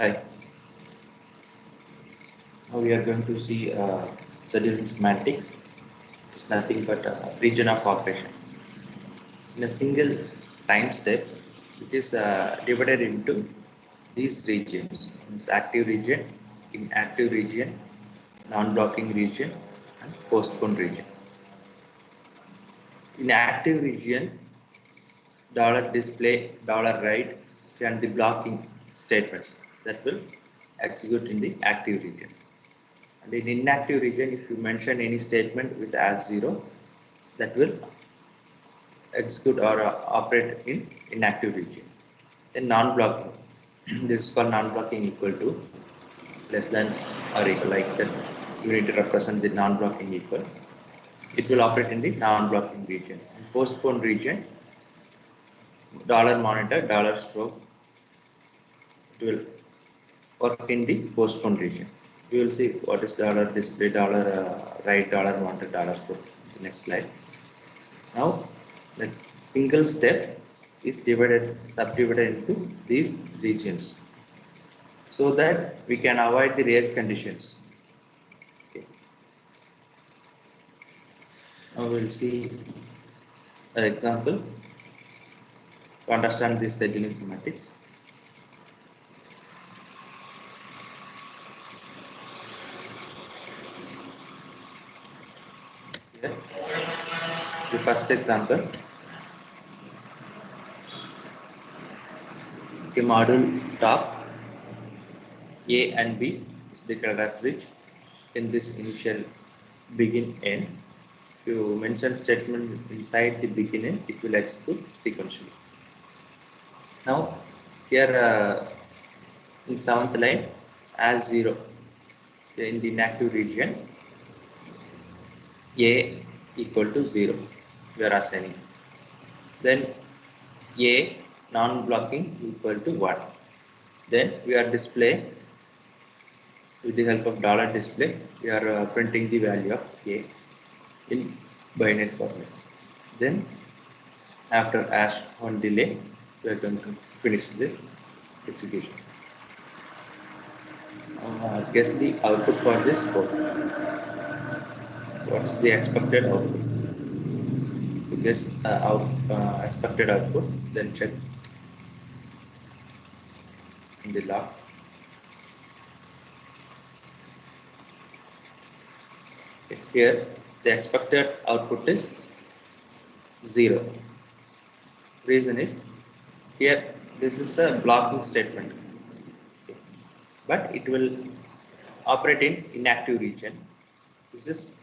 Hi, now we are going to see scheduling semantics. It's nothing but a region of operation. In a single time step, it is divided into these regions. It's active region, inactive region, non-blocking region, and postponed region. In active region, $display, $write, and the blocking statements that will execute in the active region. And in inactive region, if you mention any statement with as 0, that will execute or operate in inactive region. Then non-blocking, this is called non-blocking equal to less than or equal, like that you need to represent the non-blocking equal. It will operate in the non-blocking region. In postponed region, $monitor, $stroke, it will work in the postponed region. We will see what is $display, $write, $monitor, $stroke. The next slide. Now, the single step is subdivided into these regions so that we can avoid the race conditions. Okay. Now we will see an example to understand this scheduling semantics. Here, the first example. Okay, module top A and B is declared as which in this initial begin end. If you mention statement inside the beginning, it will execute sequentially. Now here in 7th line as 0 in the inactive region, A equal to 0 we are assigning. Then A non-blocking equal to 1. Then we are display with the help of $display. We are printing the value of A in binary format. Then after #1 delay, we are going to finish this execution. Guess the output for this code. What is the expected output? To guess expected output, then check in the log. Here the expected output is 0. Reason is here this is a blocking statement, but it will operate in inactive region. This is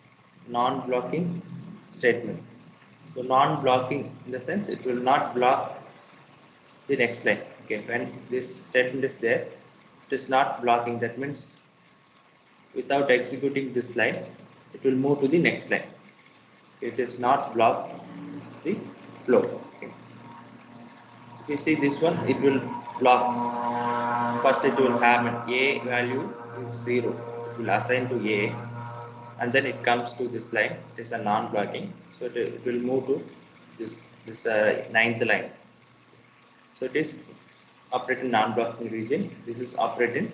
non-blocking statement. So non-blocking in the sense it will not block the next line. Okay, when this statement is there, it is not blocking. That means without executing this line, it will move to the next line. It is not block the flow. Okay. If you see this one, it will block. First, it will have an A value is 0. It will assign to A, and then it comes to this line. It is a non-blocking, so it will move to this 9th line. So it is operate in non-blocking region. This is operate in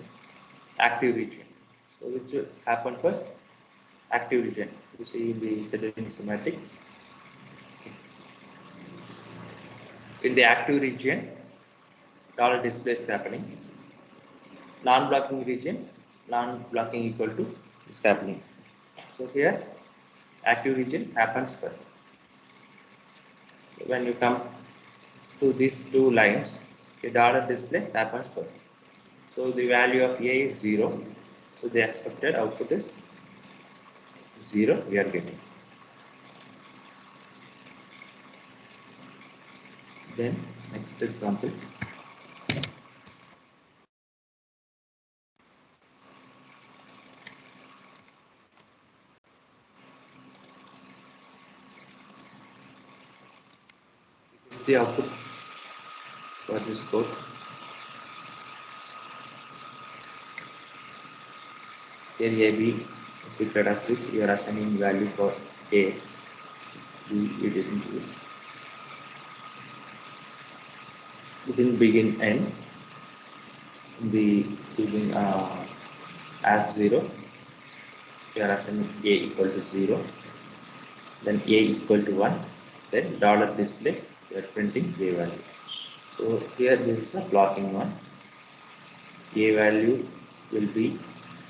active region. So which will happen first? Active region. You see in the scheduling semantics. Okay. In the active region, $display is happening. Non-blocking region, non-blocking equal to is happening. So here, active region happens first. When you come to these two lines, the $display happens first. So the value of A is 0. So the expected output is 0 we are getting. Then next example. This is the output for this code. Here AB is declared as which we are assigning value for A. B we didn't do it. Within begin end, be using as 0. We are assigning a equal to 0, then a equal to 1, then dollar display, we are printing a value. So here this is a blocking one. A value will be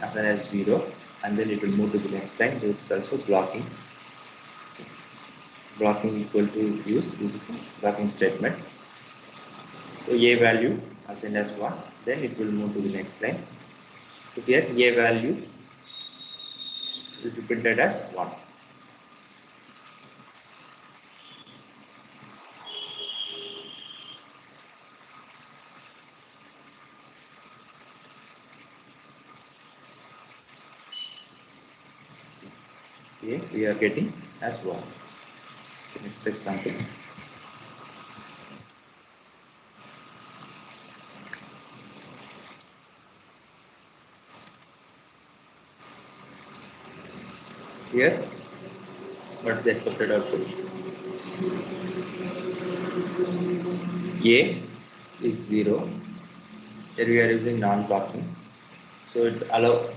assigned as 0, and then it will move to the next line. This is also blocking. Blocking equal to use. This is a blocking statement. So a value assigned as 1, then it will move to the next line. So here a value will be printed as 1. Here we are getting as 1. Next example. Here, what is the expected output? A is 0. Here we are using non-blocking, so it allows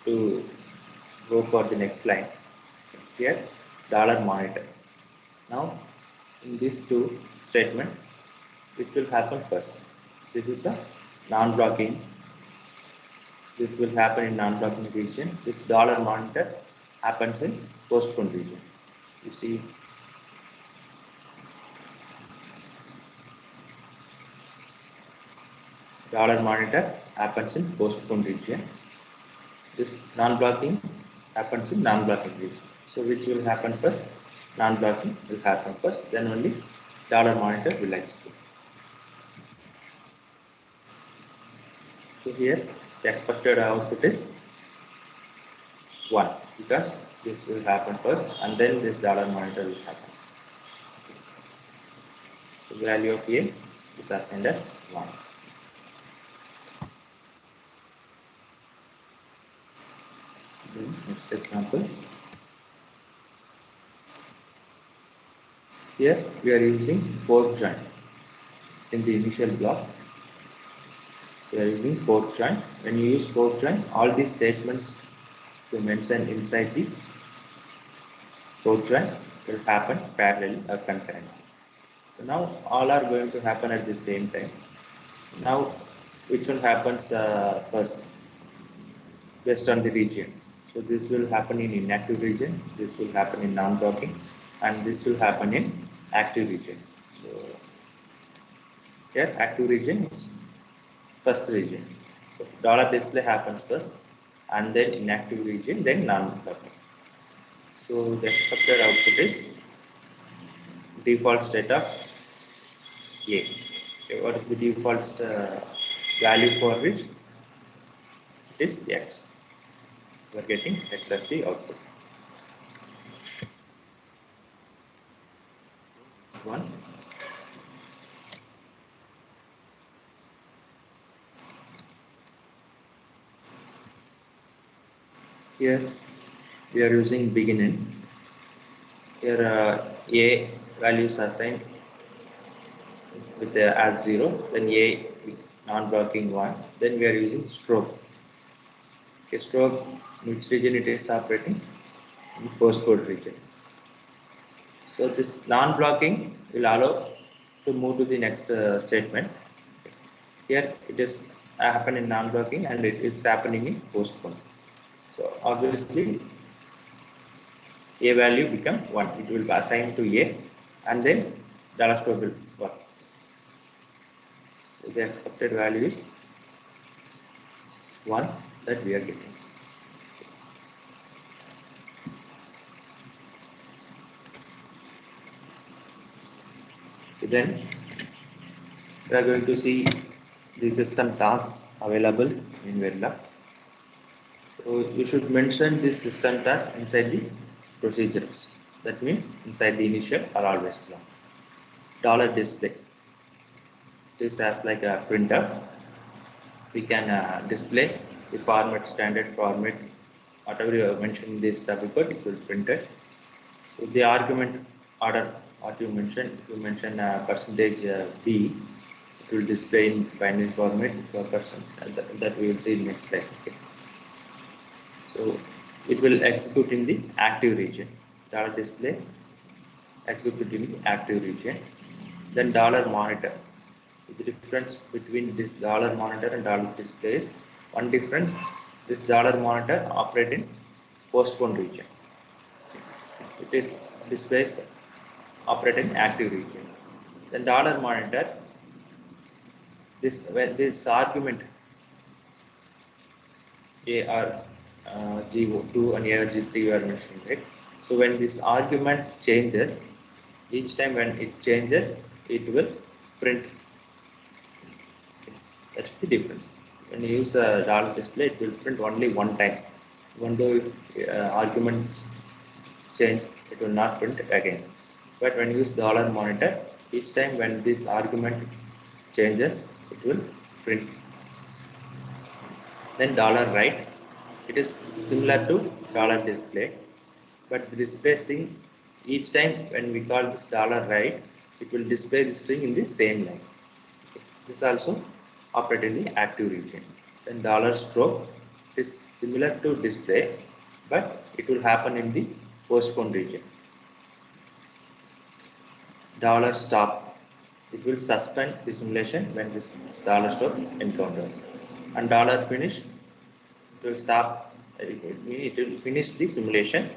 to go for the next line. Here, dollar monitor. Now, in these two statement, it will happen first. This is a non-blocking. This will happen in non-blocking region. This dollar monitor happens in postponed region. You see, dollar monitor happens in postponed region. This non-blocking happens in non-blocking region. So which will happen first? Non-blocking will happen first, then only dollar monitor will execute. So here the expected output is 1 because this will happen first and then this dollar monitor will happen. The value of A is assigned as 1. Next example. Here we are using fork join. In the initial block, we are using fork join. When you use fork join, all these statements to mention inside the fork join will happen parallelly or concurrently. So now all are going to happen at the same time. Now which one happens first based on the region? So this will happen in inactive region, this will happen in non-blocking, and this will happen in active region. So here active region is first region. So dollar display happens first, and then inactive region, then non-blocking. So the expected output is default state of A. Okay, what is the default value for which? It is X. We are getting X as the output. One. Here we are using beginning. Here A values assigned with the as 0, then A non-blocking 1, then we are using stroke. Okay, stroke, which region it is operating? In postcode region. So this non-blocking will allow to move to the next statement. Here it is happen in non-blocking and it is happening in postcode. So obviously A value become 1. It will be assigned to A and then dollar store will work. So the expected value is 1 that we are getting. So then we are going to see the system tasks available in Verilog. So you should mention this system task inside the procedures. That means inside the initial or always block. Dollar display. This as like a printer. We can display the format, standard format, whatever you have mentioned in this report, it will print it. So the argument order, what you mentioned, if you mention percentage B, it will display in binary format for person, and that we will see in next slide. Okay. So it will execute in the active region. $display execute in the active region. Then $monitor. The difference between this $monitor and $display is one difference. This $monitor operate in postponed region. It is displays operate in active region. Then $monitor, this when this argument ARG2 and ARG3 you are mentioning, right? So when this argument changes, each time when it changes, it will print. That's the difference. When you use a display, it will print only one time. Even though arguments change, it will not print again. But when you use $monitor, each time when this argument changes, it will print. Then $write, it is similar to $display, but the display string, each time when we call this $write, it will display the string in the same line. This also operate in the active region. Then $stroke is similar to display, but it will happen in the postponed region. $stop, it will suspend the simulation when this $stop encounter. And $finish, it will stop, it will finish the simulation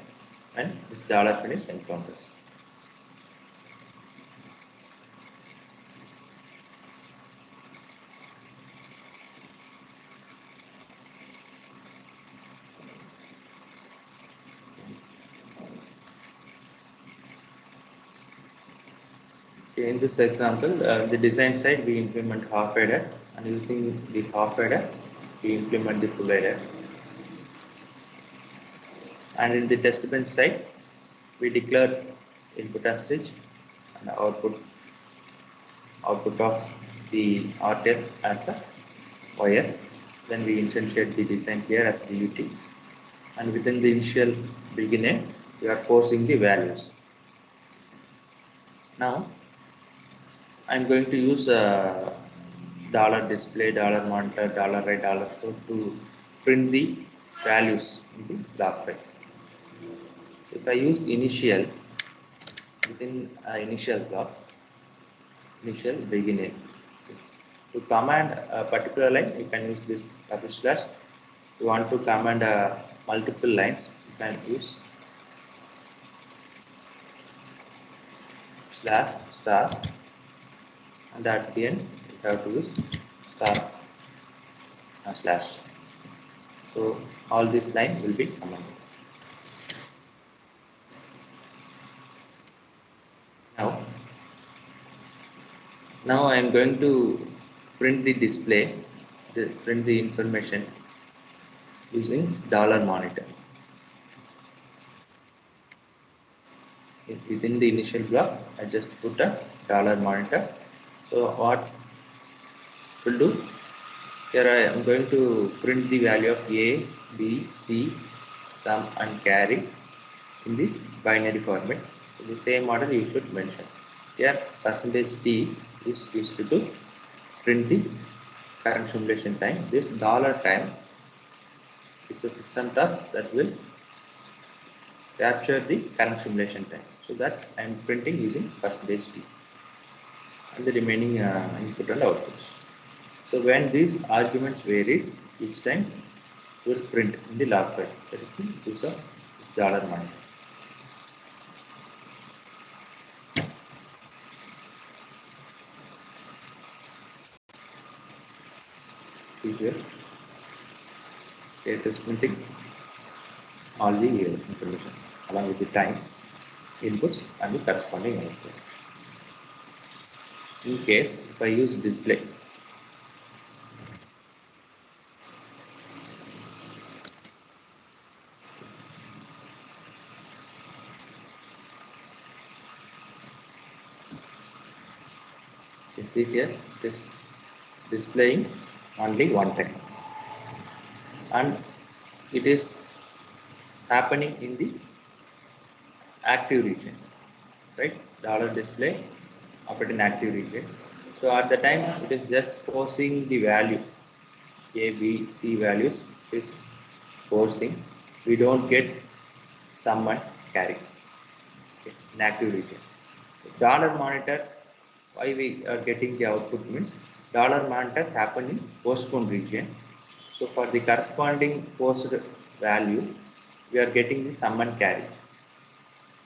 and this $finish encounters. In this example, the design side we implement half adder, and using the half adder we implement the full adder. And in the test bench side, we declare input as stage and output of the RTF as a wire. Then we instantiate the design here as DUT, and within the initial beginning, we are forcing the values. Now I'm going to use $display, $monitor, $write, $store to print the values in the block file. So if I use initial within initial block, initial beginning, to command a particular line, you can use this double slash. If you want to command multiple lines, you can use slash star, and at the end you have to use star slash. So all this line will be commanded. Now I am going to print the display, print the information using $monitor. Within the initial block, I just put a $monitor. So what will do? Here I am going to print the value of A, B, C, sum and carry in the binary format. So the same model you should mention. Here %T is used to print the current simulation time. This $time is a system task that will capture the current simulation time. So that I am printing using %T and the remaining input and outputs. So when these arguments varies, each time will print in the log file. That is the use of this $monitor. See here, it is printing all the information along with the time, inputs and the corresponding output. In case if I use display, you see here it is displaying only one time, and it is happening in the active region, right? $display operate in active region. So at the time it is just forcing the value A, B, C values is forcing. We don't get sum and carry, okay, in active region. Dollar monitor, why we are getting the output means dollar monitor happen in postponed region. So for the corresponding post value, we are getting the sum and carry.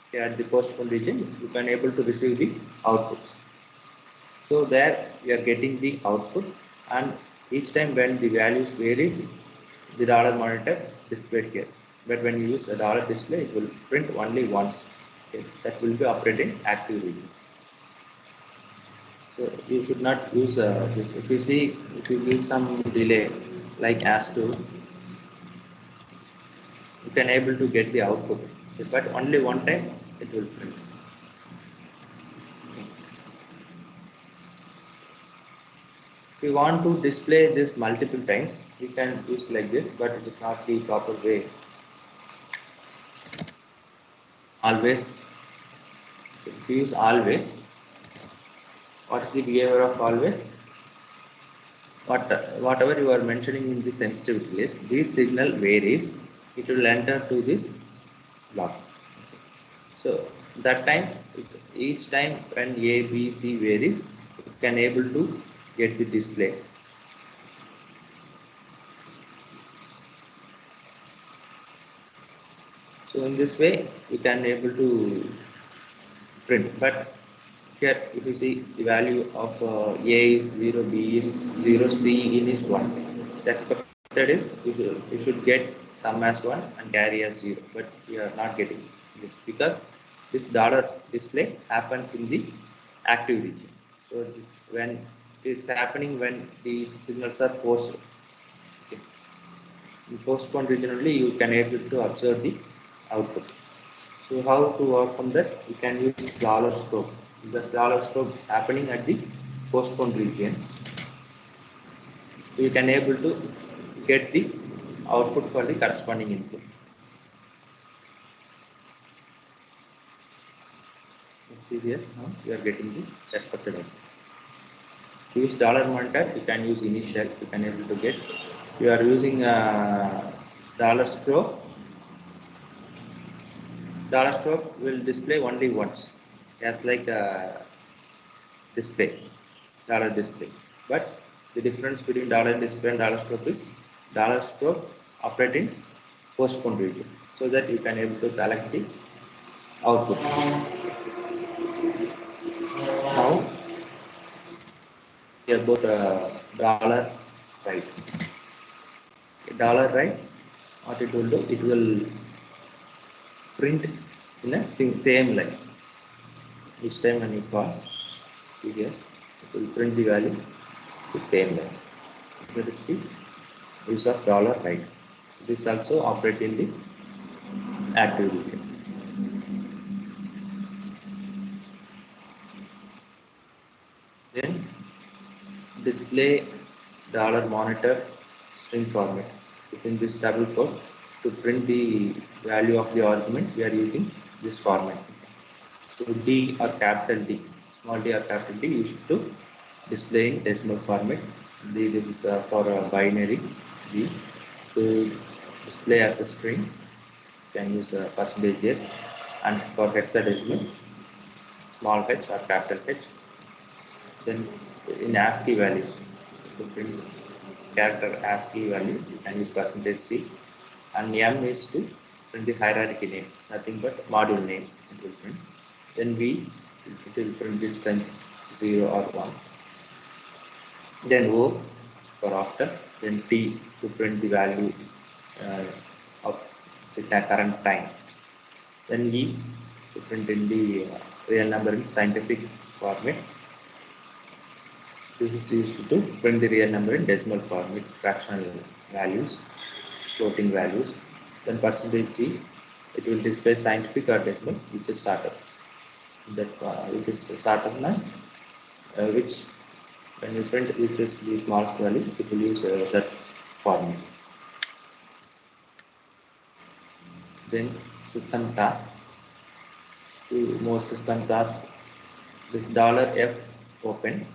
Okay, at the postponed region, you can able to receive the outputs. So there we are getting the output, and each time when the values varies, the dollar monitor displayed here. But when you use a dollar display, it will print only once. Okay, that will be operating active region. So you should not use this. If you see, if you give some delay like as2, you can able to get the output, but only one time it will print. If you want to display this multiple times, you can use like this, but it is not the proper way. Always, if you use always, what is the behavior of always? Whatever you are mentioning in the sensitivity list, this signal varies, it will enter to this block. So that time, each time when A, B, C varies, you can able to get the display. So in this way, you can able to print. But here, if you see the value of A is 0, B is 0, C in is 1. The expected is you should get sum as 1 and carry as 0. But we are not getting this because this dollar display happens in the active region. So it's when it is happening when the signals are forced. Okay. In postponed region only you can able to observe the output. So how to overcome that? You can use dollar stroke. Because dollar stroke happening at the postponed region. So you can able to get the output for the corresponding input. Let's see here. Now you are getting the expected output. To use dollar monitor, you can use initial. You can able to get. You are using dollar stroke. Dollar stroke will display only once, as like a display, dollar display. But the difference between dollar display and dollar stroke is dollar stroke operate in postponed region, so that you can able to collect the output. Now here both dollar right. Dollar right, what it will do? It will print in a same line. Each time when you call, see here, it will print the value the same line. That is the use of dollar right. This also operate in the active region. Then display dollar monitor string format. Within this double quote, to print the value of the argument, we are using this format. So D or capital D, small d or capital D, used to display in decimal format. This is for a binary D. To display as a string, you can use percentage %s, and for hexadecimal, small h or capital H. Then in ASCII values, to print character ASCII value, you can use percentage %C, and M is to print the hierarchy name. It's nothing but module name it will print. Then V, it will print this strength 0 or 1. Then O for after. Then T to print the value uh, of the current time. Then E to print in the real number in scientific format. This is used to print the real number in decimal format, fractional values, floating values. Then percentage G, it will display scientific or decimal, which is startup. That which is startup line, which when you print which is the smallest value, it will use that format. Then system task. To more system task, this $F open.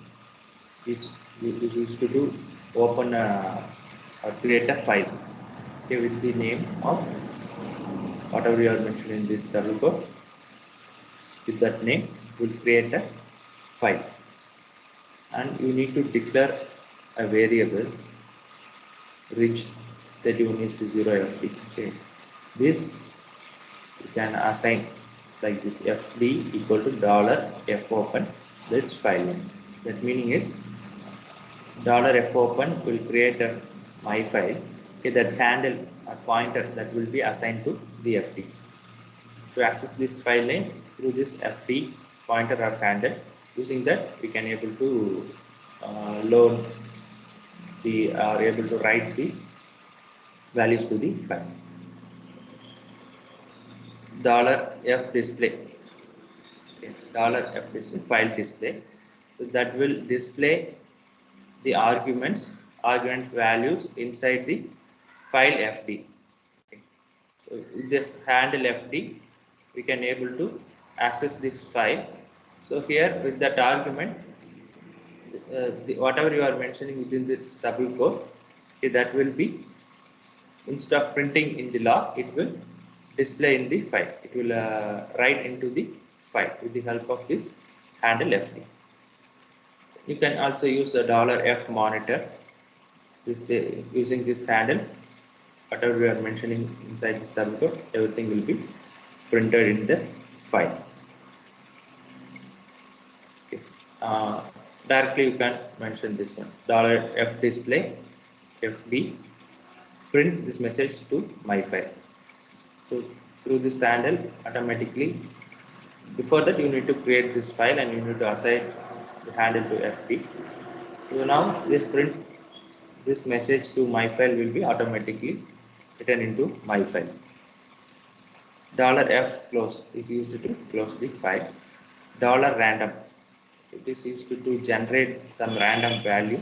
is used to do open or create a file, okay, with the name of whatever you are mentioning in this double quote. With that name, will create a file, and you need to declare a variable which that you need to 0 fd. Okay, this you can assign like this: fd equal to $f open this file name. That meaning is $f open will create a my file. Okay, that handle a pointer that will be assigned to the fd. To access this file name through this fd pointer or handle, using that we can able to load the are able to write the values to the file. $f display, okay, $f display file display, so that will display the argument values inside the file fd. Okay. So with this handle fd, we can able to access this file. So here with that argument, whatever you are mentioning within this double quote, okay, that will be, instead of printing in the log, it will display in the file. It will write into the file with the help of this handle fd. You can also use a $f monitor. Using this handle, whatever we are mentioning inside this double quote, everything will be printed in the file. Okay. Directly you can mention this one: $f display fd print this message to my file. So through this handle, automatically, before that you need to create this file and you need to assign the handle to fd. So now this print this message to my file will be automatically written into my file. $f close is used to close the file. $random, it is used to generate some random value.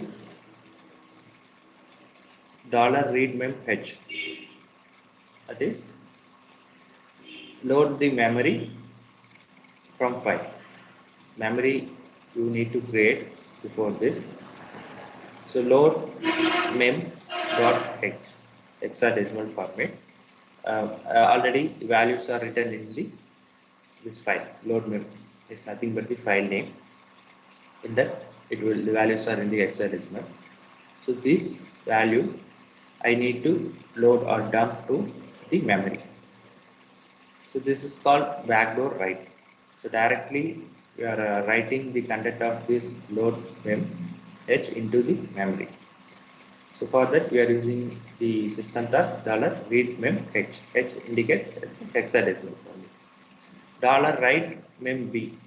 $read mem h, that is load the memory from file. Memory you need to create before this. So load mem dot h, hexadecimal format. Already the values are written in this file. Load mem is nothing but the file name. In that, the values are in the hexadecimal. So this value I need to load or dump to the memory. So this is called backdoor write. So directly we are writing the content of this load mem h into the memory. So for that we are using the system task $read mem h. H indicates hexadecimal only. $write mem b,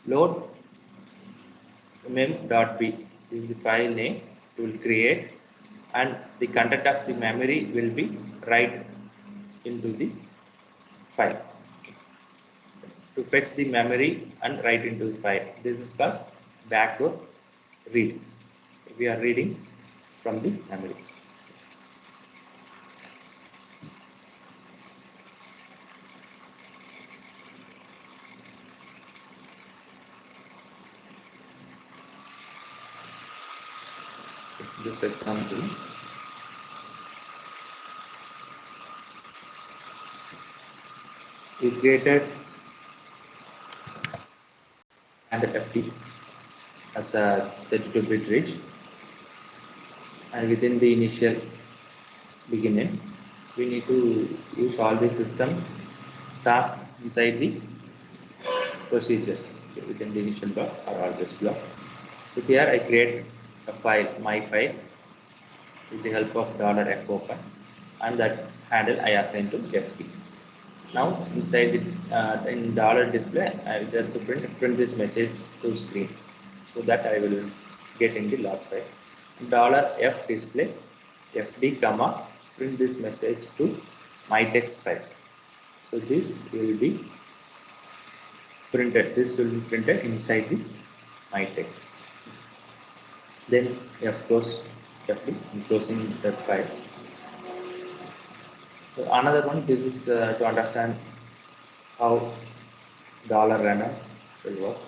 load mem.b is the file name it will create, and the content of the memory will be write into the file. To fetch the memory and write into the file, this is called backdoor read. We are reading from the memory. This example, we created and fd as a 32-bit range, and within the initial beginning we need to use all the system tasks inside the procedures within the initial block or objects block. So here I create a file, my file, with the help of $f open, and that handle I assign to fd. Now inside it, in $display, I will just print this message to screen, so that I will get in the log file. $f display fd comma print this message to my text file. So this will be printed. This will be printed inside the my text. Then f close fd, closing that file. So another one, this is to understand how $random will work.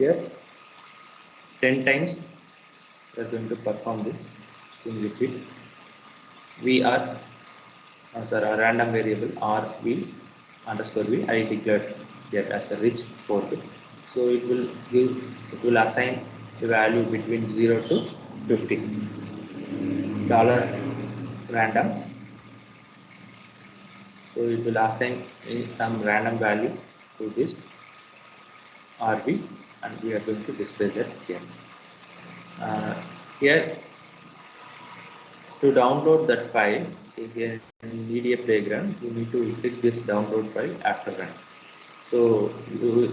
Here 10 times we are going to perform this in repeat. We are a random variable rv underscore v I declared here as a rich 4-bit. So it will assign the value between 0 to 50. Dollar random. So it will assign some random value to this rv, and we are going to display that here. Here to download that file, here in media playground, you need to click this download file after run. So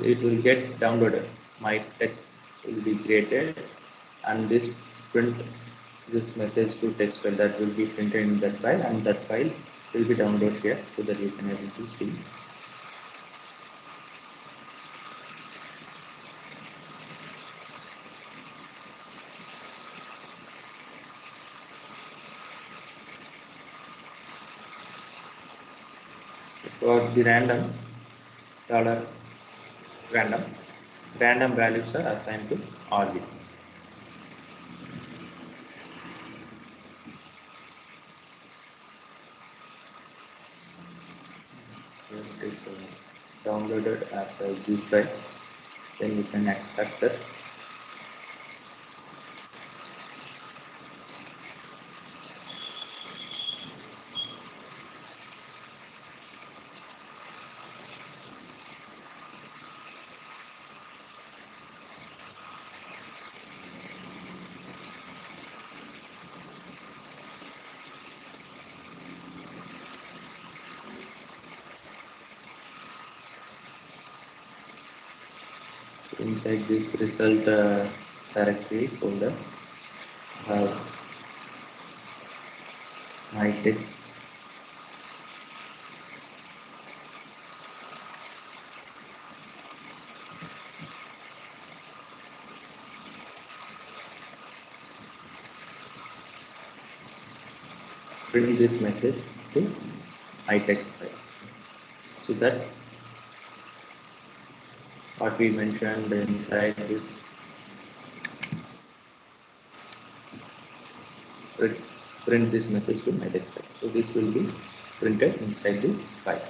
it will get downloaded. My text will be created, and this print this message to text file that will be printed in that file, and that file will be downloaded here so that you can able to see. For the random random values are assigned to rv. It is downloaded as a zip file. Then you can extract that. Inside this result directory folder, my text, print this message to my text file, so that what we mentioned inside this print this message to my text file. So this will be printed inside the file.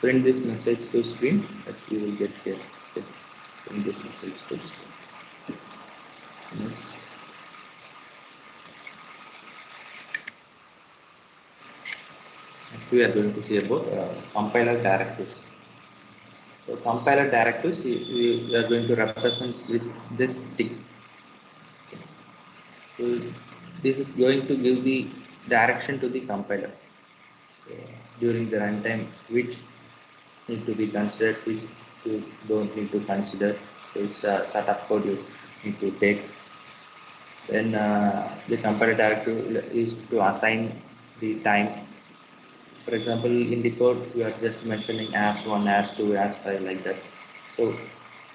Print this message to screen that you will get here. Print this message to screen. Next. Next we are going to see about compiler directives. So compiler directives we are going to represent with this tick. So this is going to give the direction to the compiler during the runtime, which need to be considered, which you don't need to consider. So it's a sort of code you need to take. Then the compiler directive is to assign the time. For example, in the code we are just mentioning as 1, as 2, as 5, like that. So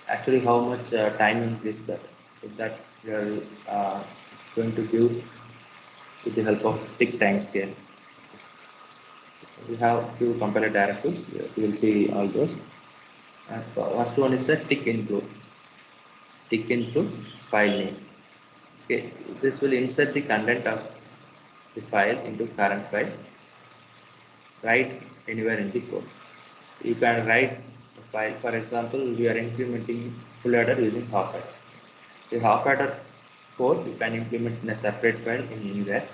actually how much time is that? So that we are going to give with the help of tick time scale. We have few compiler directives. We will see all those. First one is a tick include. Tick include file name. Okay, this will insert the content of the file into current file. Write anywhere in the code. You can write a file. For example, we are implementing full header using half header. The half header code you can implement in a separate file in anywhere.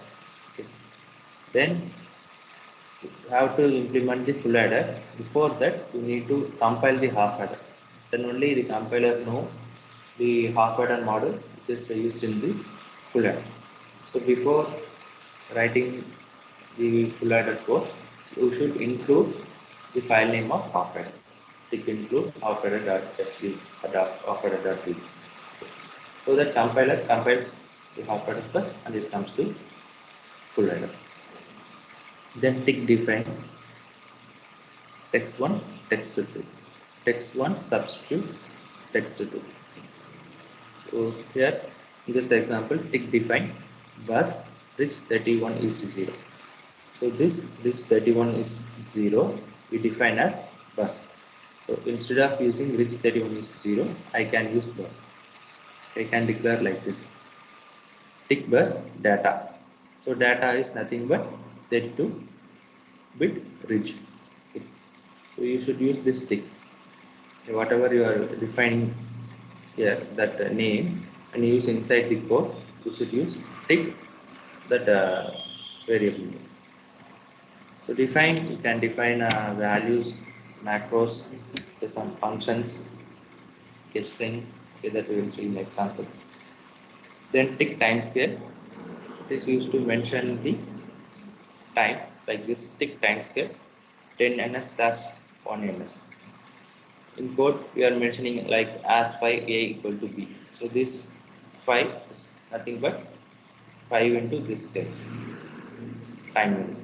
Okay. Then you have to implement the full header. Before that, you need to compile the half header. Then only the compiler know the half header model which is used in the full header. So before writing the full header code, you should include the file name of half header. It include half header.sv or half header.v. So that compiler compiles the half header first and it comes to full header. Then tick define text 1, text 2. Text 1 substitute text 2. So here in this example, tick define bus rich 31 is to 0. So this 31 is 0. We define as bus. So instead of using reach 31 is 0, I can use bus. I can declare like this. Tick bus data. So data is nothing but 32-bit reach. Okay. So you should use this tick. Whatever you are defining here, that name, and use inside the code, you should use tick that variable. So define, you can define values, macros, some functions, a string, okay, that we will see in example. Then tick timescale. This is used to mention the time, like this tick timescale 10 ns dash 1 ns. In code, we are mentioning like as 5 a equal to b. So this 5 is nothing but 5 into this 10 time unit.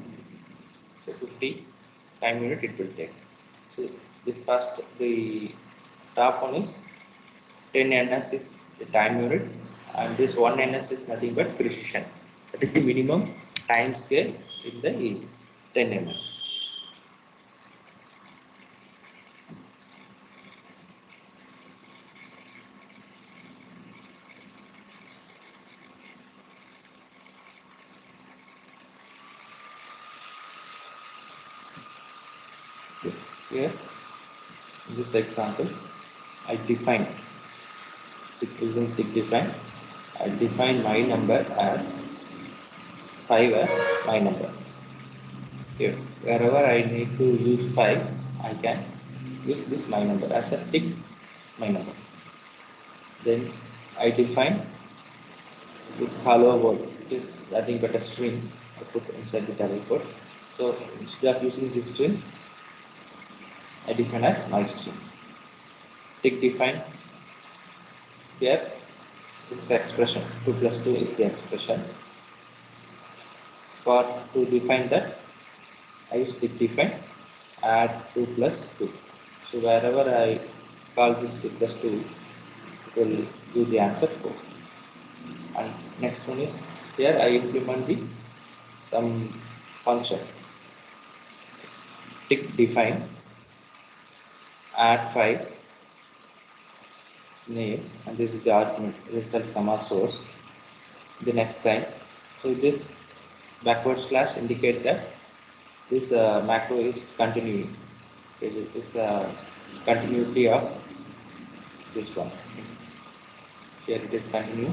So 50 time unit it will take. So the top one is 10 ns is the time unit, and this 1 ns is nothing but precision. That is the minimum time scale in the 10 ns. Here, in this example, I define using tick define. I define my number as 5 as my number. Here, wherever I need to use 5, I can use this my number as a tick my number. Then I define this hello world. It is nothing but a string I put inside the double quote. So instead of using this string, I define as my string. Tick define. Here this expression 2 plus 2 is the expression. For to define that, I use tick define add 2 plus 2. So wherever I call this 2 plus 2, it will give the answer 4. And next one is here I implement the some function. Tick define add 5 name, and this is the argument result comma source the next line. So this backward slash indicate that this macro is continuing. It is continuity of this one. Here it is continue.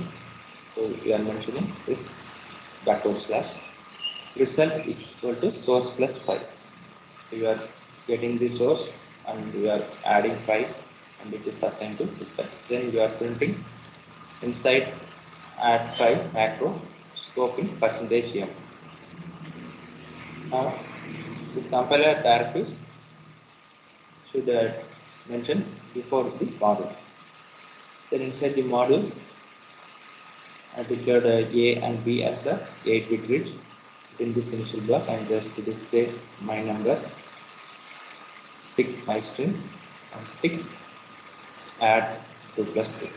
So we are mentioning this backward slash result equal to source plus 5. We are getting the source and we are adding 5 and it is assigned to result. Then we are printing inside add 5 macro scope in percentage %m. Now this compiler directives should mention before the module. Then inside the module, I declared A and B as a 8-bit reach. In this initial block, I am just to display my number, tick my string, and tick add 2 plus 2.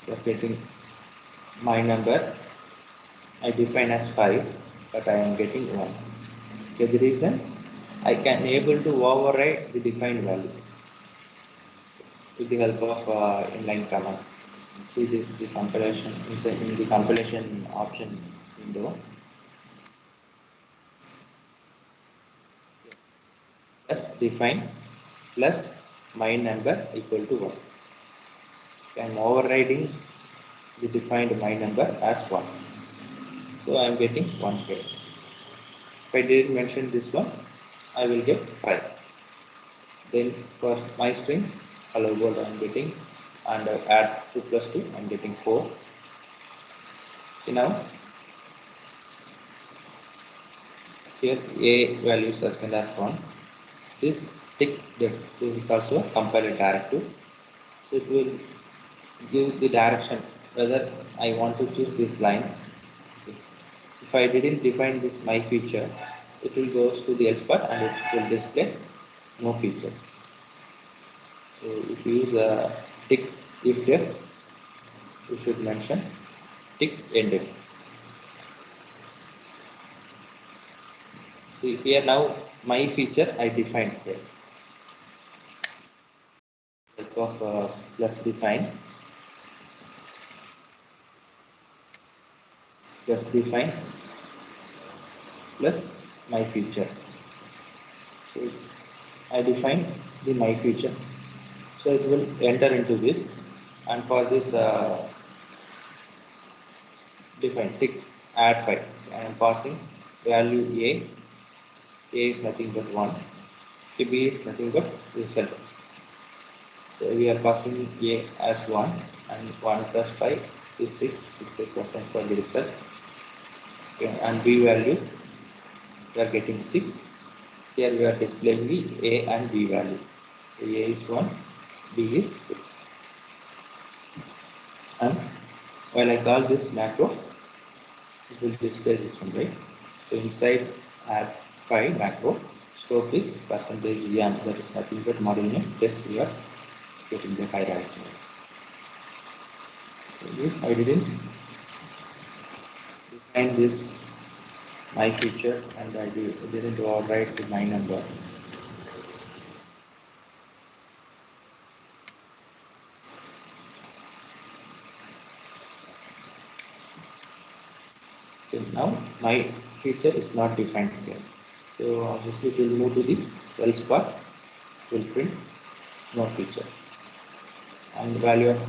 We are getting my number. I define as 5, but I am getting 1. Okay, the reason I can able to override the defined value with the help of inline command. See this the compilation in the compilation option window. Plus define plus my number equal to 1. I am overriding the defined my number as 1. So I am getting 1 here. If I didn't mention this one, I will get 5. Then for my string, hello world I am getting, and add 2 plus 2, I am getting 4. So now here A value is assigned as 1. This tick this is also a compiler directive. So it will give the direction whether I want to choose this line. If I didn't define this my feature, it will go to the else part and it will display no feature. So if you use a tick if def, you should mention tick end def. See here now my feature I defined here. Help of plus define plus my feature. So I define the my feature. So it will enter into this, and for this define tick add file. I am passing value a. A is nothing but 1. B is nothing but result. So we are passing A as 1 and 1 plus 5 is 6, which is assigned for the result. Okay, and B value we are getting 6. Here we are displaying the A and B value. So A is 1, B is 6. And when I call this macro, it will display this one, right? So inside add file macro, scope is percentage yam, that is nothing but model name, just we are getting the hierarchy. If I didn't define this my feature and I didn't override the my number, okay, now my feature is not defined here. So obviously it will move to the else part, will print no feature, and the value of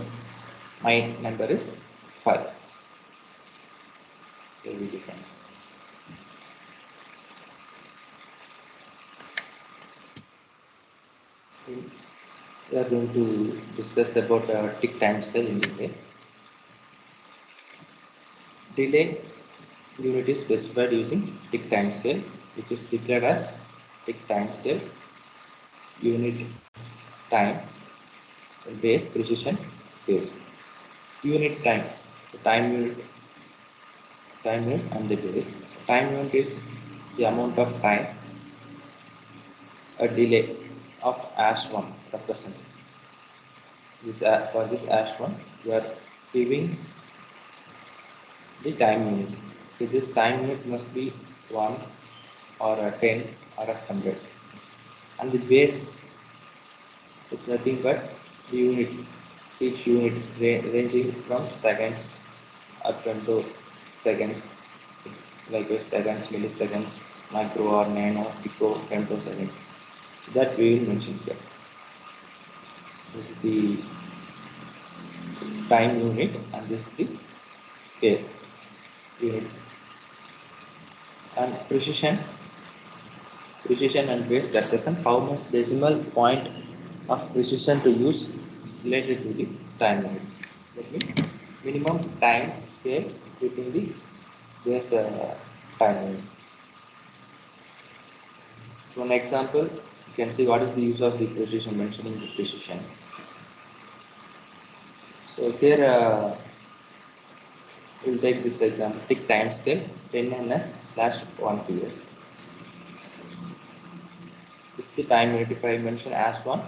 my number is 5. Here we define. We are going to discuss about tick time scale in detail. Delay unit is specified using tick time scale, which is declared as tick time scale unit time base precision base. Unit time, the time unit and the base. Time unit is the amount of time a delay of #1 represent. This for this #1 we are giving the time unit. So this time unit must be 1 or a 10 or a 100, and the base is nothing but the unit, each unit ranging from seconds up to seconds, like seconds, milliseconds, micro or nano, pico, femtoseconds. That we will mention here. This is the time unit and this is the scale unit. And precision and base represent how much decimal point of precision to use related to the time unit. That means minimum time scale within the base time unit. So an example, you can see what is the use of the precision, mentioning the precision. So here we'll take this example, tick time scale 10ns/1ps. This is the time unit. If I mention as 1,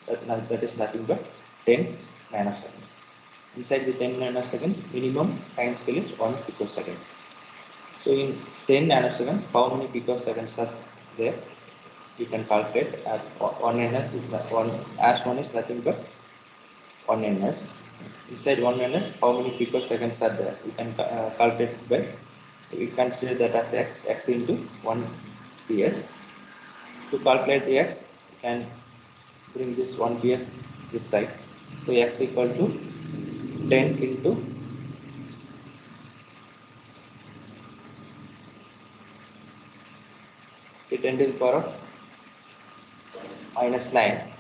that is nothing but 10 nanoseconds. Inside the 10 nanoseconds, minimum time scale is 1 picoseconds. So in 10 nanoseconds, how many picoseconds are there? You can calculate as 1 ns is not 1 as 1 is nothing but 1 ns. Inside 1 ns, how many picoseconds are there? You can calculate by, we consider that as x into 1 ps. To calculate the x, you can bring this 1 ps this side. So x equal to 10 into 10 to the power of -9.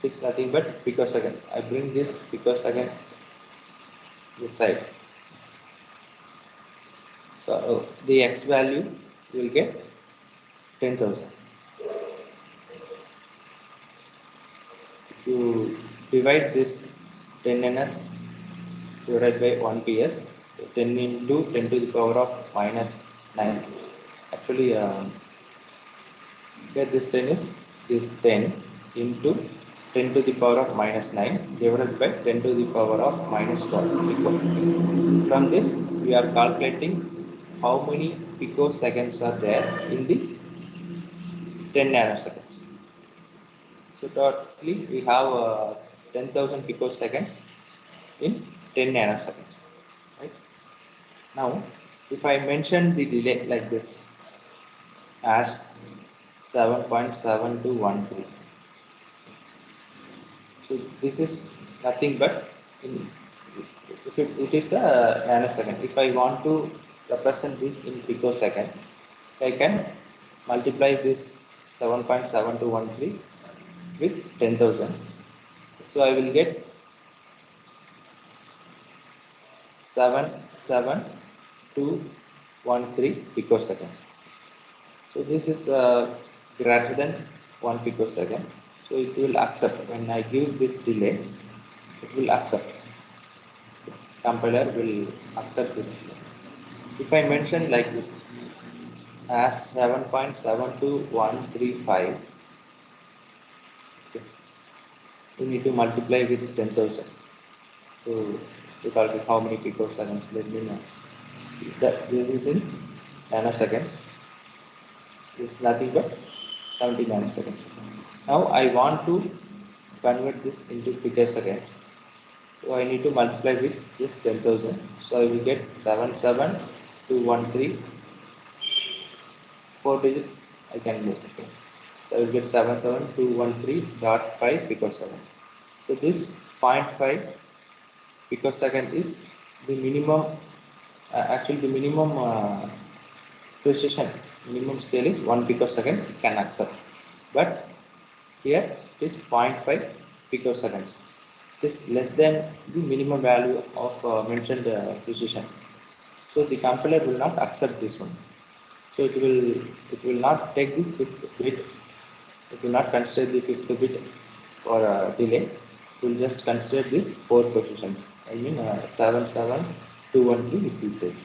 It's nothing but picosecond. I bring this picosecond this side. So the x value you will get 10,000. If you divide this 10 ns divided by 1 ps, So 10 into 10 to the power of minus 9. Actually, here this 10 is this 10 into 10 to the power of minus 9 divided by 10 to the power of minus 12 equal. From this, we are calculating how many picoseconds are there in the 10 nanoseconds. So totally we have 10,000 picoseconds in 10 nanoseconds. Right? Now, if I mention the delay like this as 7.7213. So this is nothing but if it is a nanosecond. If I want to represent this in picosecond, I can multiply this 7.7213 with 10,000. So I will get 77213 picoseconds. So this is greater than 1 picosecond. So it will accept when I give this delay, it will accept. Compiler will accept this delay. If I mention like this as 7.72135, okay, we need to multiply with 10,000. So to calculate how many picoseconds, let me know. That this is in nanoseconds. This is nothing but 70 nanoseconds. Now I want to convert this into picoseconds. So I need to multiply with this 10,000. So I will get 77213. 4 digit I can move. Okay. So I will get 77213.5 picoseconds. So this 0.5 picosecond is the minimum. Actually, the minimum precision, minimum scale is 1 picosecond can accept. But here it is 0.5 picoseconds. It is less than the minimum value of mentioned precision. So the compiler will not accept this one. So it will not take the fifth bit. It will not consider the fifth bit for delay. It will just consider these 4 positions. I mean 77213 it will take.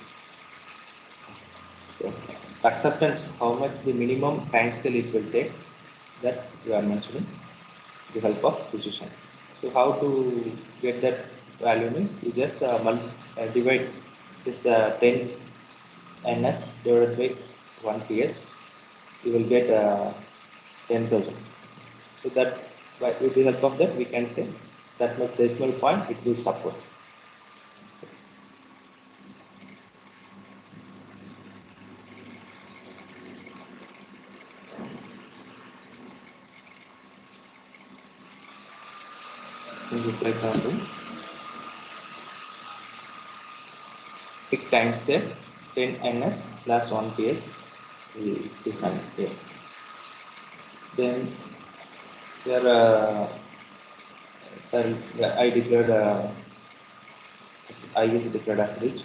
So acceptance, how much the minimum time scale it will take, that we are mentioning with the help of precision. So how to get that value means you just divide this 10 ns divided by 1 ps, you will get 10,000. So that with the help of that we can say that much decimal point it will support. In this example, pick time step 10 ns slash 1 ps we define here. Then here I declared I is declared as rich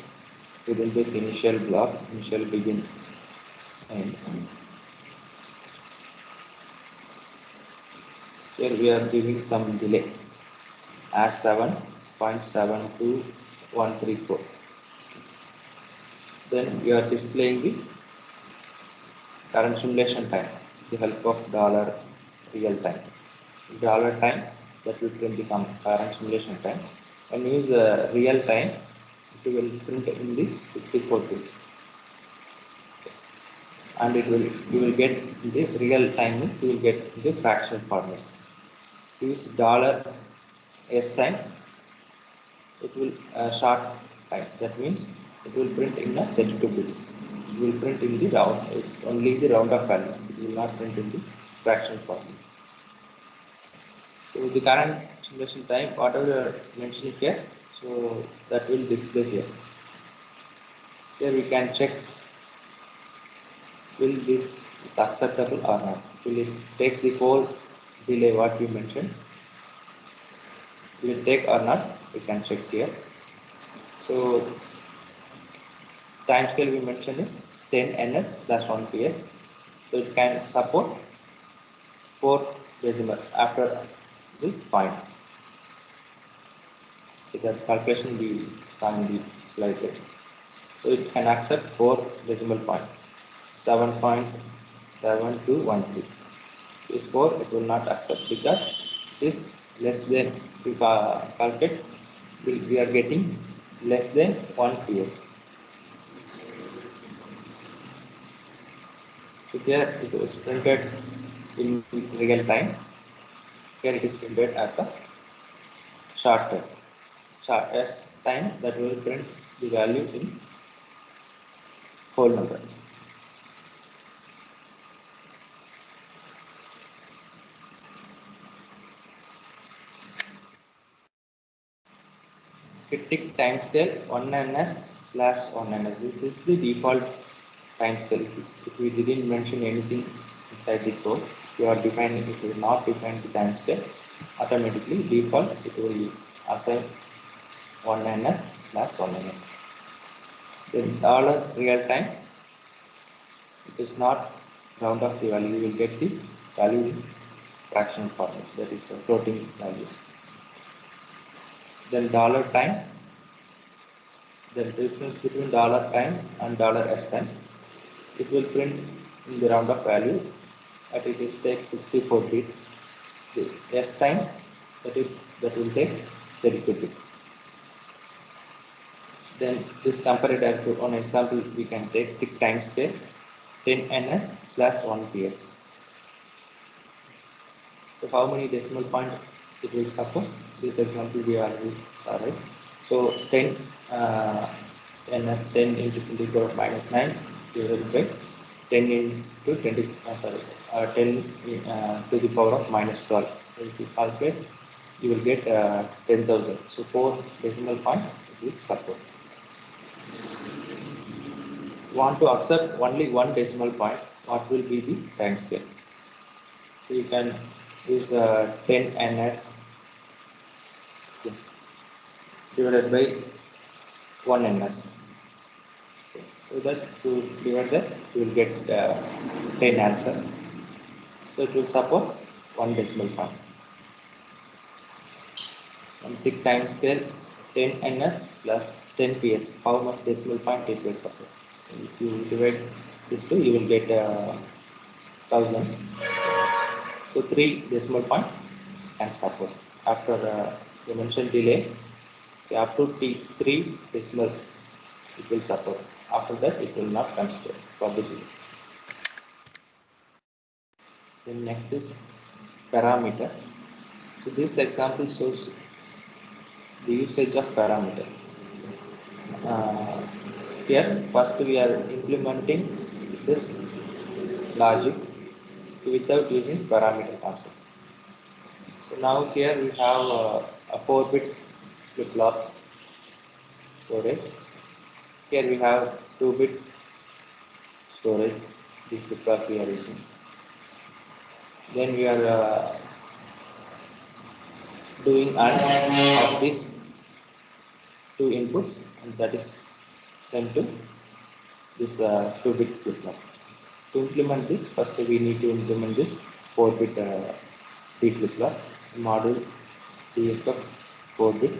within this initial block, initial begin and here we are giving some delay as 7.72134. Then we are displaying the current simulation time with the help of $real time. $time that will print the current simulation time. And use real time, it will print in the 64 bit. And it will you will get the real time means you will get the fraction format. Use $s time, it will short time. That means it will print in a 32 bit. It will print in the round, only the round of value. It will not print in the fraction format. So the current simulation time, whatever you are mentioning here, so that will display here. Here we can check will this is acceptable or not. Will it takes the whole delay what we mentioned? Will it take or not? We can check here. So time scale we mentioned is 10 ns slash 1 ps. So it can support 4 decimal after this point. So that calculation we saw in the slide here. So it can accept 4 decimal point, 7.7213. This 4 it will not accept because this less than, if calculate, we are getting less than 1 PS. So here it was printed in real time. Here it is printed as a short time. Short as time that will print the value in whole number. Tick timescale 1ns/1ns. This is the default timescale. If we didn't mention anything inside the code, if you are defining, if you will not define the timescale, automatically default it will assign 1ns/1ns. Then dollar real time, it is not round off the value. You will get the value in fraction format, that is a floating value. Then dollar time, the difference between dollar time and dollar s time, it will print in the round of value at it is take 64 bit. This s time, that will take 32 bit. Then this comparator, to one example we can take tick timescale 10ns/1ps. So how many decimal point it will support? This example we already saw, right? So 10 ns 10 into 10 to the power of minus 9 divided by 10 into 20 10 to the power of minus 12. So if you calculate, you will get 10,000. So 4 decimal points it will support. Want to accept only one decimal point, what will be the time scale? So you can use 10 ns divided by 1 ns. Okay. So that to divide that, you will get 10 answer. So it will support 1 decimal point. And tick time scale 10 ns plus 10 ps. How much decimal point it will support? If you divide this two, you will get 1000. So 3 decimal point can support. After you mentioned delay, up to 3 decimal it will support. After that, it will not consider for the delay. Then next is parameter. So this example shows the usage of parameter. Here first we are implementing this logic without using parameter concept. So now here we have a 4-bit flip-flop storage. Here we have 2-bit storage, the flip-flop we are using. Then we are doing AND of these 2 inputs, and that is sent to this 2-bit flip-flop. To implement this, first we need to implement this 4-bit D flip-flop module DF of 4-bit.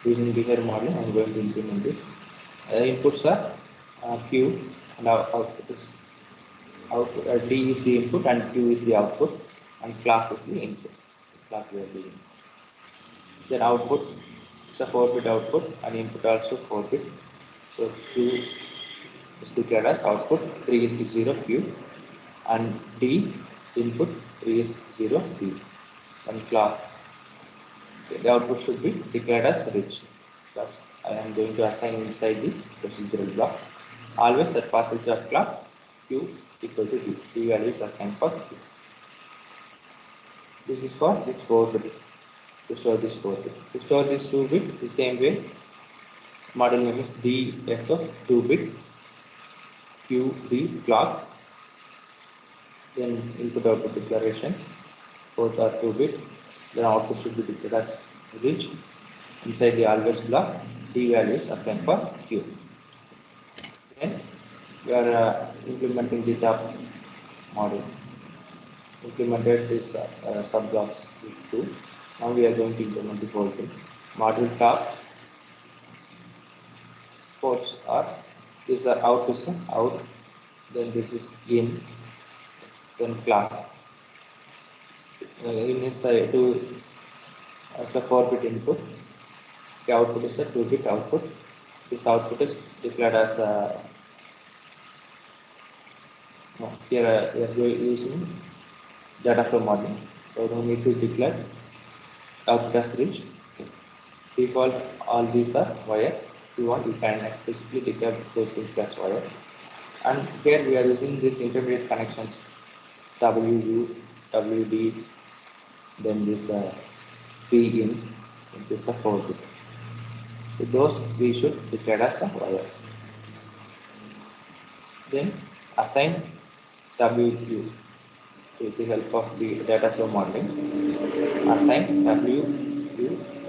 Using behavior modeling, I am going to implement this. Inputs are Q, and output is output. D is the input and Q is the output, and clock is the input. Clock we are doing. Then output is a 4-bit output, and input also 4-bit. So Q is declared as output 3 is to 0 Q, and D input 3 is to 0 D, and clock. The output should be declared as rich. Thus, I am going to assign inside the procedural block. Always at passage of clock, Q equal to D. D value is assigned for Q. This is for this 4-bit. To store this 4-bit. To store this 2-bit, the same way, model name is DF of 2-bit QD clock. Then input output declaration, both are 2-bit. Then output should be declared as rich. Inside the always block, D values assigned for Q. Then we are implementing the top model. Implemented this sub-blocks, these 2. Now we are going to implement the whole thing. Model top ports are, these are out is out, then this is in, then clock. In is it's a 4-bit input. The output is a 2-bit output. This output is declared as a here we are using data flow module. So no need to declare output as reach. Default all these are wire. If you want, you can explicitly declare those things as wire. And here we are using these intermediate connections WU, WD, then this P in, and this a 4-bit. So those we should declare as a wire. Then assign WU with the help of the data flow modeling. Assign WU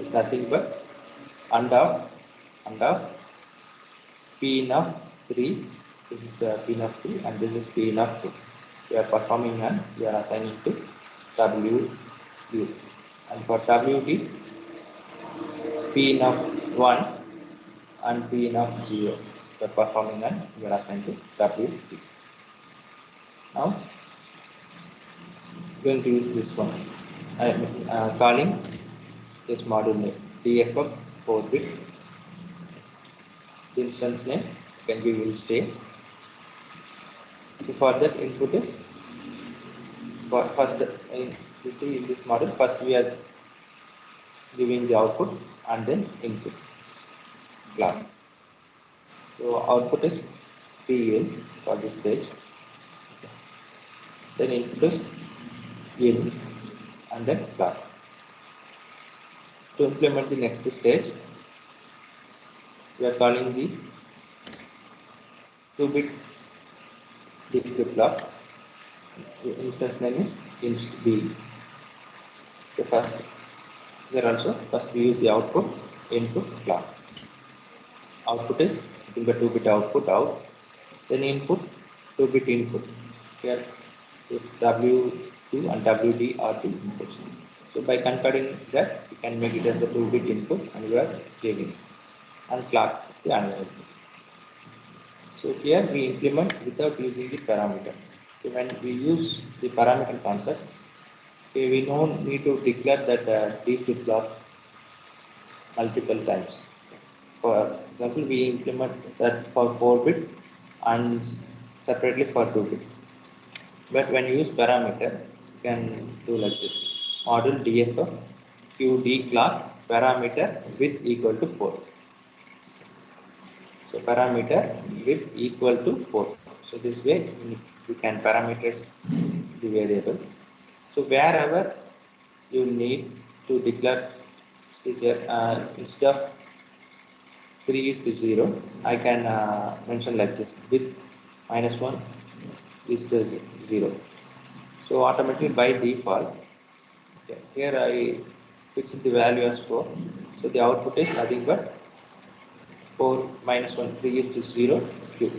is nothing but under P in of 3. This is P in of 3 and this is P in of 2. We are performing and we are assigning to WU. And for WD, P in of 1 and P in of 0. We are performing and we are assigned to WD. Now, going to use this one. I am calling this module name DFF 4-bit. The instance name can be will stay. So for that input is first you see in this model first we are giving the output and then input block. So output is PL for this stage. Then input is in and then block. To implement the next stage, we are calling the 2-bit flip block. The instance name is inst B. So first, here also first we use the output input block. Output is the 2-bit output out. Then input 2-bit input. Here is W2 and WD are the inputs. So by converting that, we can make it as a 2-bit input and we are giving. And clock is the another input. So here we implement without using the parameter. So when we use the parameter concept, okay, we don't need to declare that D flip-flop multiple times. For example, we implement that for 4-bit and separately for 2-bit. But when you use parameter, you can do like this. Model DFF QD clock parameter with equal to 4. So parameter with equal to 4. So this way you can parameters the variable. So wherever you need to declare, see here instead of 3 is to 0, I can mention like this with -1 is to 0. So automatically by default, okay, here I fix the value as 4. So the output is nothing but 4 minus 1, 3 is to 0, Q.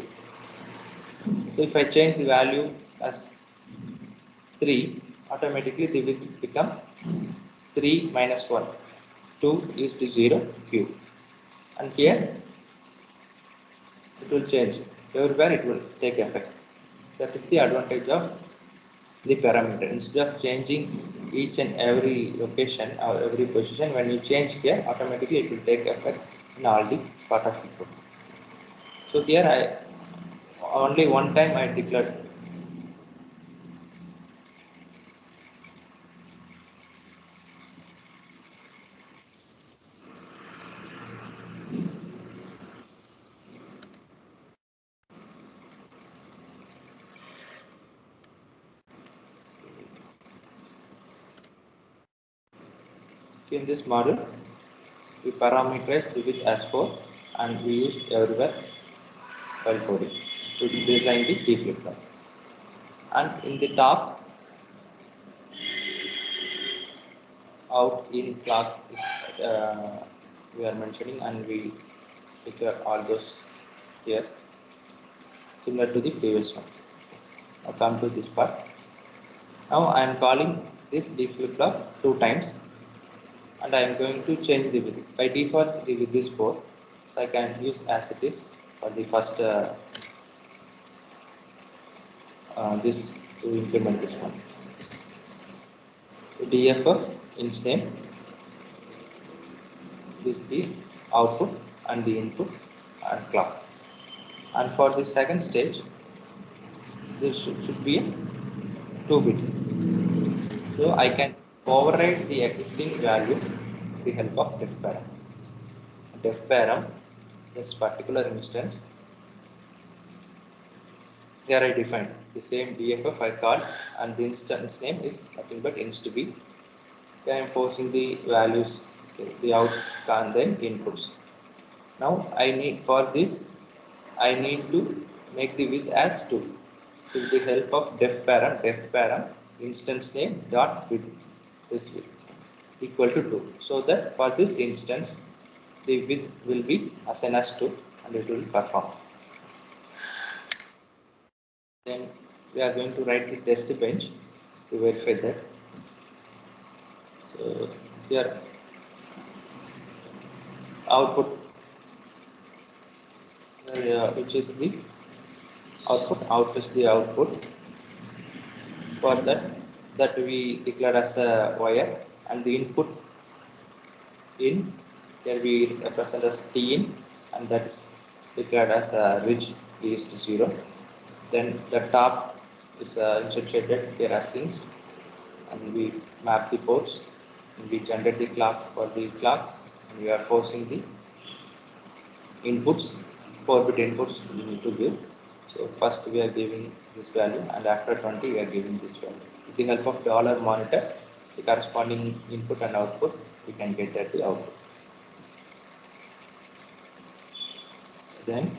So if I change the value as 3, automatically they will become 3 minus 1, 2 is to 0, Q. And here it will change. Everywhere it will take effect. That is the advantage of the parameter. Instead of changing each and every location or every position, when you change here, automatically it will take effect in all the part of input. So here I only one time I declared. In this model, we parameterized the width as 4 and we used everywhere file coding to design the T flip-flop. And in the top, out in clock is we are mentioning and we declare all those here similar to the previous one. Now come to this part. Now I am calling this D flip-flop 2 times and I am going to change the width. By default the width is 4. So I can use as it is for the first this to implement this one. DFF inst name is the output and the input and clock. And for the second stage, this should be a 2-bit. So I can override the existing value with the help of def param. Def param, this particular instance, here I defined the same DFF I called, and the instance name is nothing but inst_b. I am forcing the values, the out and then inputs. Now I need for this, I need to make the width as 2. So with the help of def param instance name dot width, this width equal to 2. So that for this instance, the width will be assigned as 2 and it will perform. Then we are going to write the test bench to verify that. So here output, which is the output, out is the output. For that we declare as a wire, and the input in here we represent as T in, and that is declared as a ridge is to 0. Then the top is instantiated here as inst, and we map the ports, and we generate the clock for the clock, and we are forcing the inputs, 4-bit inputs we need to give. So first we are giving this value, and after 20 we are giving this value. With the help of $monitor, the corresponding input and output we can get at the output. Then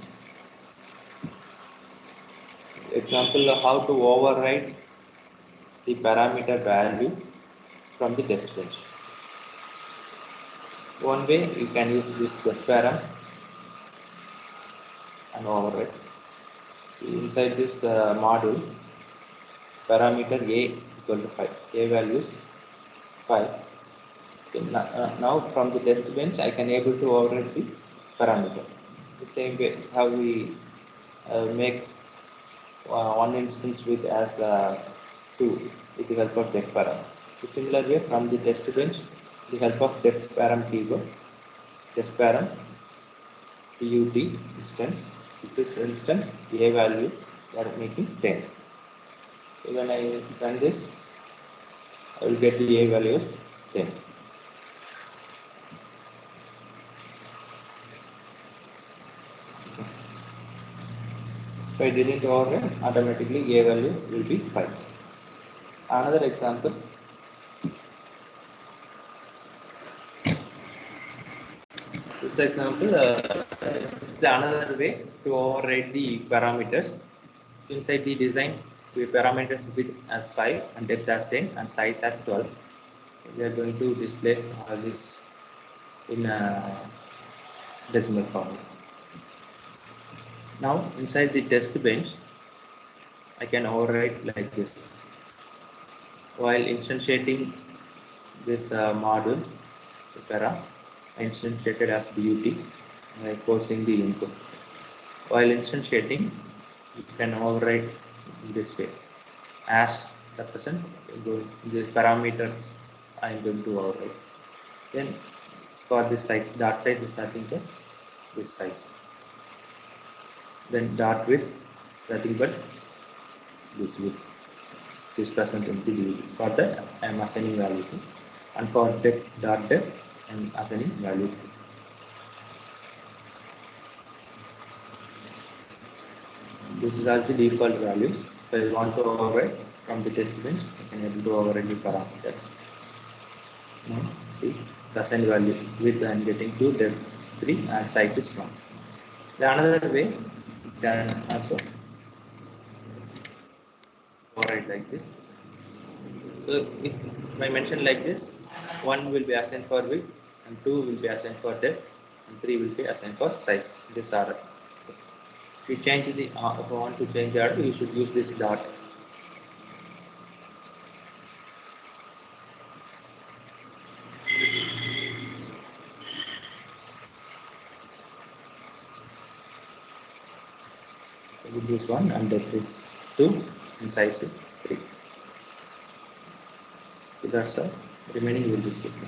example of how to override the parameter value from the test bench. One way you can use this def param and override. See, inside this module, parameter a equal to 5, a value is 5. Okay, now from the test bench I can able to override the parameter. The same way how we make one instance with as 2 with the help of def param. The similar way from the test bench, the help of def param table, def param tut instance. With this instance, a value we are making 10. So when I run this, I will get the a value as 10. If I didn't override, automatically a value will be 5. Another example. This example is another way to override the parameters. So inside the design, we parameters width as 5 and depth as 10 and size as 12. We are going to display all this in a decimal form. Now inside the test bench, I can override like this. While instantiating this module, the para, I instantiated as DUT by forcing the input. While instantiating, you can override in this way. As represent the parameters I am going to override. Then for this size, dot size is nothing but this size. Then dot width is nothing but this width. Is present in the for that I am assigning value to, and for depth dot depth I am assigning value to. This is all the default values. If I want to override from the test bench, I can able to override the parameter. Now see the assigned value width I am getting 2, depth 3 and size is 1. The another way you can also override like this. So if I mention like this, 1 will be assigned for width, and 2 will be assigned for depth, and 3 will be assigned for size. This order. If you change the, if you want to change the order, you should use this dot. Width is 1 and depth is 2 and size is 3. So that's all. Remaining will be discussed.